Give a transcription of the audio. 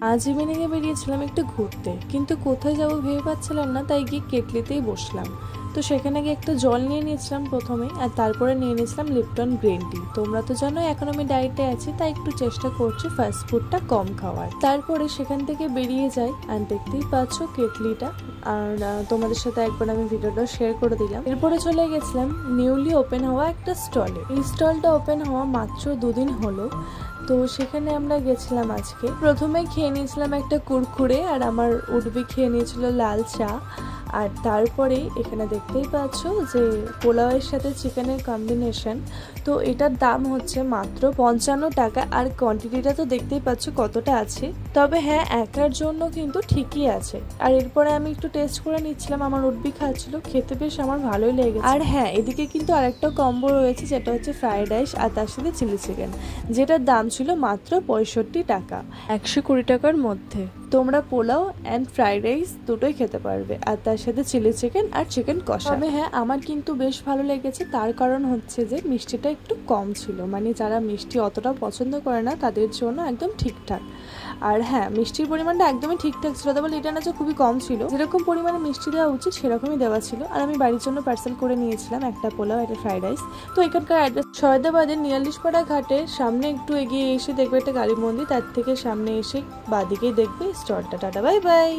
আজ ইভিনিংয়ে বেরিয়েছিলাম একটু ঘুরতে, কিন্তু কোথায় যাবো ভেবে পাচ্ছিলাম না, তাই গিয়ে কেটলিতেই বসলাম। তো সেখানে গিয়ে একটা জল নিয়ে নিয়েছিলাম প্রথমে, আর তারপরে নিয়ে নিয়েছিলাম লিপটন গ্রিন টি। তোমরা তো জানো এখন আমি ডায়েটে আছি, তাই একটু চেষ্টা করছি ফাস্ট ফুডটা কম খাওয়ার। তারপরে সেখান থেকে বেরিয়ে যাই, আর দেখতেই পাচ্ছ কেটলিটা। আর তোমাদের সাথে একবার আমি ভিডিওটা শেয়ার করে দিলাম। এরপরে চলে গেছিলাম নিউলি ওপেন হওয়া একটা স্টলে। এই স্টলটা ওপেন হওয়া মাত্র 2 দিন হলো। তো সেখানে আমরা গেছিলাম আজকে। প্রথমে খেয়ে নিয়েছিলাম একটা কুরকুরে, আর আমার উঠবি খেয়ে নিয়েছিল লাল চা। আর তারপরে এখানে দেখতেই পাচ্ছ যে পোলাওয়ের সাথে চিকেনের কম্বিনেশন। তো এটার দাম হচ্ছে মাত্র 55 টাকা, আর কোয়ান্টিটিটা তো দেখতেই পাচ্ছ কতটা আছে। তবে হ্যাঁ, একার জন্য কিন্তু ঠিকই আছে। আর এরপরে আমি একটু টেস্ট করে নিচ্ছিলাম, আমার উঠবি খাচ্ছিল, খেতে বেশ আমার ভালোই লেগেছে। আর হ্যাঁ, এদিকে কিন্তু আরেকটা কম্বো রয়েছে, যেটা হচ্ছে ফ্রাইড রাইস আর তার সাথে চিলি চিকেন, যেটার দাম ছিল মাত্র 65 টাকা, 120 টাকার মধ্যে। তোমরা পোলাও অ্যান্ড ফ্রাইড রাইস দুটোই খেতে পারবে, আর তার সাথে চিলি চিকেন আর চিকেন কষা। তবে হ্যাঁ, আমার কিন্তু বেশ ভালো লেগেছে। তার কারণ হচ্ছে যে মিষ্টিটা একটু কম ছিল, মানে যারা মিষ্টি অতটাও পছন্দ করে না তাদের জন্য একদম ঠিকঠাক। আর হ্যাঁ, মিষ্টির পরিমাণটা একদমই ঠিকঠাক ছিল, তবে এটা না যে খুবই কম ছিল, যেরকম পরিমাণে মিষ্টি দেওয়া উচিত সেরকমই দেওয়া ছিল। আর আমি বাড়ির জন্য পার্সেল করে নিয়েছিলাম একটা পোলাও, একটা ফ্রাইড রাইস। তো এখানকার অ্যাড্রেস সয়দাবাদের নিয়ালিশপাড়া ঘাটের সামনে একটু এগিয়ে এসে দেখবে একটা কালী মন্দির, তার থেকে সামনে এসে বাদিকেই দেখবে স্টলটা। Tata, bye bye.